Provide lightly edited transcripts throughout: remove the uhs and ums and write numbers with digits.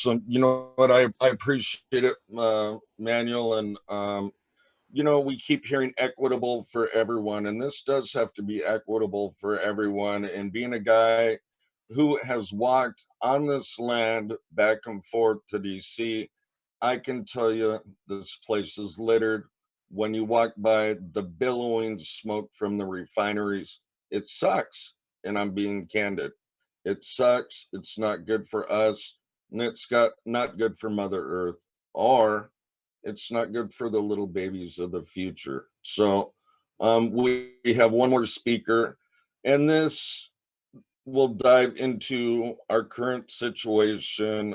You know what? I appreciate it, Manuel. And, we keep hearing equitable for everyone, and this does have to be equitable for everyone. And being a guy who has walked on this land back and forth to DC, I can tell you this place is littered. When you walk by the billowing smoke from the refineries, it sucks. And I'm being candid. It sucks. It's not good for us, and it's got not good for Mother Earth, or it's not good for the little babies of the future. So we have one more speaker, and this will dive into our current situation,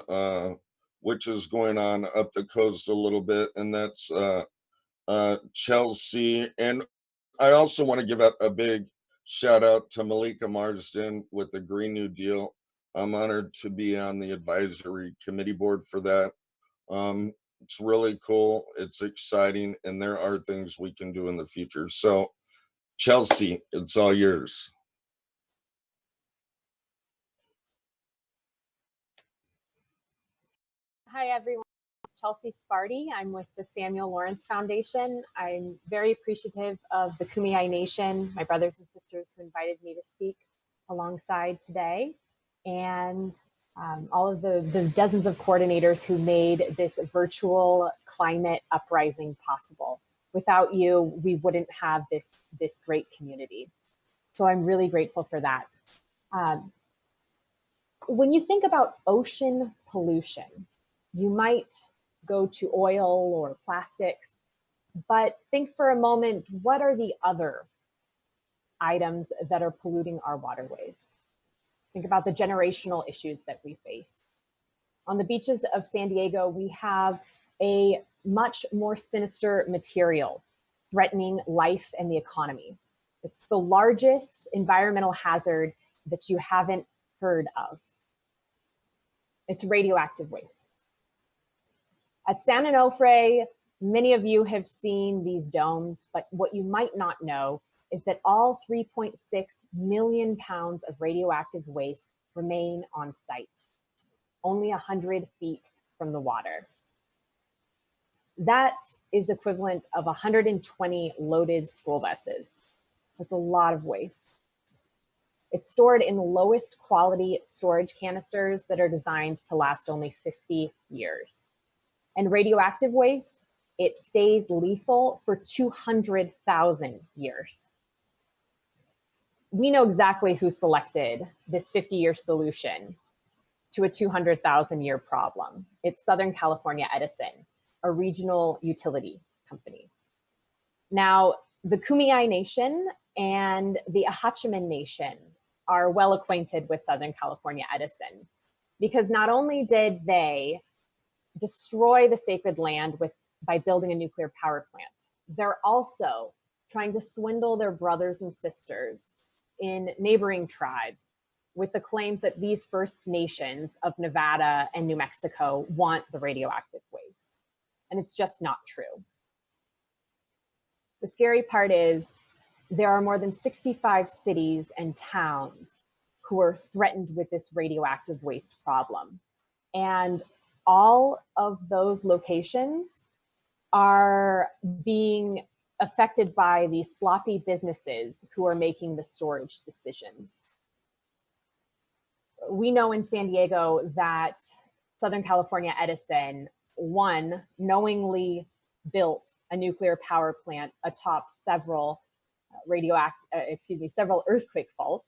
which is going on up the coast a little bit, and that's Chelsea. And I also want to give out a big shout out to Malika Marsden with the Green New Deal. I'm honored to be on the advisory committee board for that. It's really cool, it's exciting, and there are things we can do in the future. So, Chelsea, it's all yours. Hi, everyone. It's Chelsi Sparti. I'm with the Samuel Lawrence Foundation. I'm very appreciative of the Kumeyaay Nation, my brothers and sisters who invited me to speak alongside today, and all of the dozens of coordinators who made this virtual climate uprising possible. Without you, we wouldn't have this great community. So I'm really grateful for that. When you think about ocean pollution, you might go to oil or plastics, but think for a moment, what are the other items that are polluting our waterways? Think about the generational issues that we face. On the beaches of San Diego, we have a much more sinister material threatening life and the economy. It's the largest environmental hazard that you haven't heard of. It's radioactive waste. At San Onofre, many of you have seen these domes, but what you might not know is that all 3.6 million pounds of radioactive waste remain on site, only 100 feet from the water. That is equivalent of 120 loaded school buses. So it's a lot of waste. It's stored in the lowest quality storage canisters that are designed to last only 50 years. And radioactive waste, it stays lethal for 200,000 years. We know exactly who selected this 50-year solution to a 200,000-year problem. It's Southern California Edison, a regional utility company. Now, the Kumeyaay Nation and the Ahachiman Nation are well acquainted with Southern California Edison, because not only did they destroy the sacred land by building a nuclear power plant, they're also trying to swindle their brothers and sisters in neighboring tribes with the claims that these First Nations of Nevada and New Mexico want the radioactive waste. And it's just not true. The scary part is there are more than 65 cities and towns who are threatened with this radioactive waste problem. And all of those locations are being affected by these sloppy businesses who are making the storage decisions. We know in San Diego that Southern California Edison, one, knowingly built a nuclear power plant atop several several earthquake faults,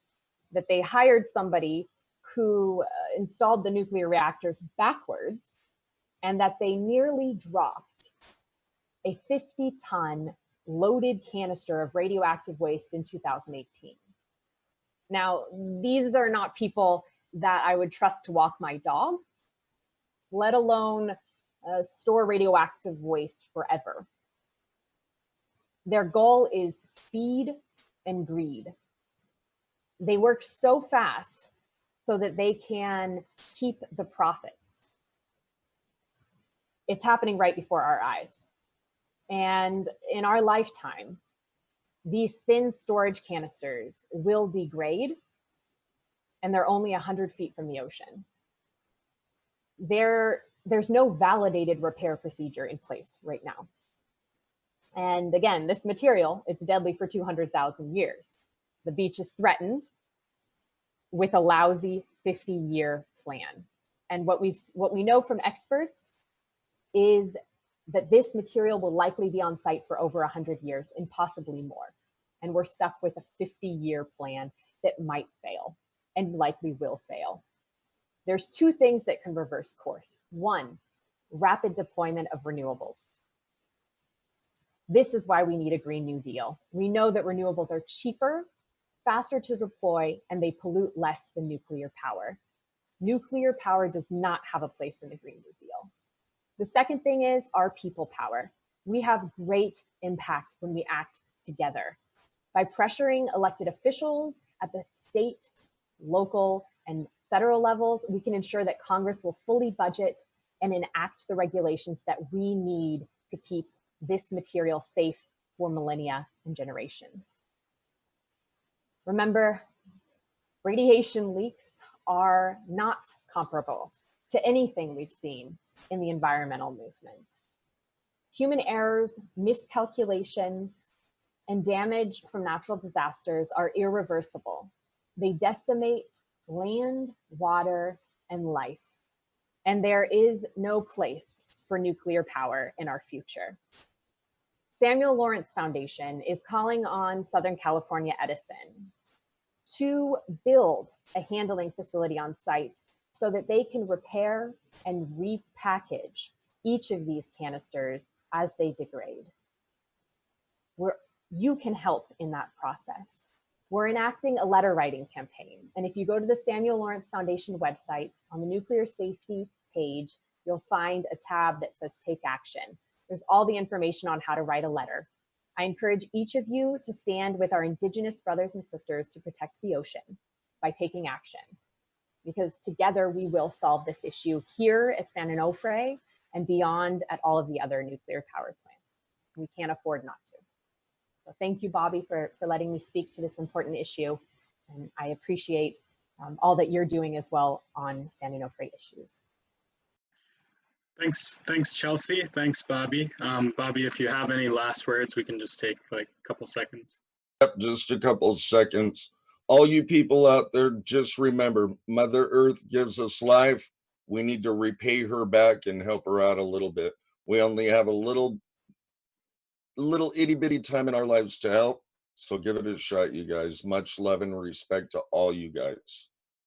that they hired somebody who installed the nuclear reactors backwards, and that they nearly dropped a 50-ton loaded canister of radioactive waste in 2018. Now, these are not people that I would trust to walk my dog, let alone store radioactive waste forever. Their goal is speed and greed. They work so fast so that they can keep the profits. It's happening right before our eyes. And in our lifetime, these thin storage canisters will degrade, and they're only 100 feet from the ocean. there's no validated repair procedure in place right now. And again, this material, it's deadly for 200,000 years. The beach is threatened with a lousy 50-year plan. And what we know from experts is that this material will likely be on site for over 100 years and possibly more. And we're stuck with a 50-year plan that might fail and likely will fail. There's two things that can reverse course. One, rapid deployment of renewables. This is why we need a Green New Deal. We know that renewables are cheaper, faster to deploy, and they pollute less than nuclear power. Nuclear power does not have a place in the Green New Deal. The second thing is our people power. We have great impact when we act together. By pressuring elected officials at the state, local, and federal levels, we can ensure that Congress will fully budget and enact the regulations that we need to keep this material safe for millennia and generations. Remember, radiation leaks are not comparable to anything we've seen in the environmental movement. Human errors, miscalculations, and damage from natural disasters are irreversible. They decimate land, water, and life. And there is no place for nuclear power in our future. Samuel Lawrence Foundation is calling on Southern California Edison to build a handling facility on site so that they can repair and repackage each of these canisters as they degrade. You can help in that process. We're enacting a letter writing campaign. And if you go to the Samuel Lawrence Foundation website, on the nuclear safety page, you'll find a tab that says Take Action. There's all the information on how to write a letter. I encourage each of you to stand with our Indigenous brothers and sisters to protect the ocean by taking action, because together we will solve this issue here at San Onofre and beyond at all of the other nuclear power plants. We can't afford not to. So thank you, Bobby, for letting me speak to this important issue. And I appreciate all that you're doing as well on San Onofre issues. Thanks, Chelsi. Thanks, Bobby. Bobby, if you have any last words, we can just take like a couple seconds. Yep, just a couple of seconds. All you people out there, just remember, Mother Earth gives us life. We need to repay her back and help her out a little bit. We only have a little itty bitty time in our lives to help. So give it a shot, you guys. Much love and respect to all you guys.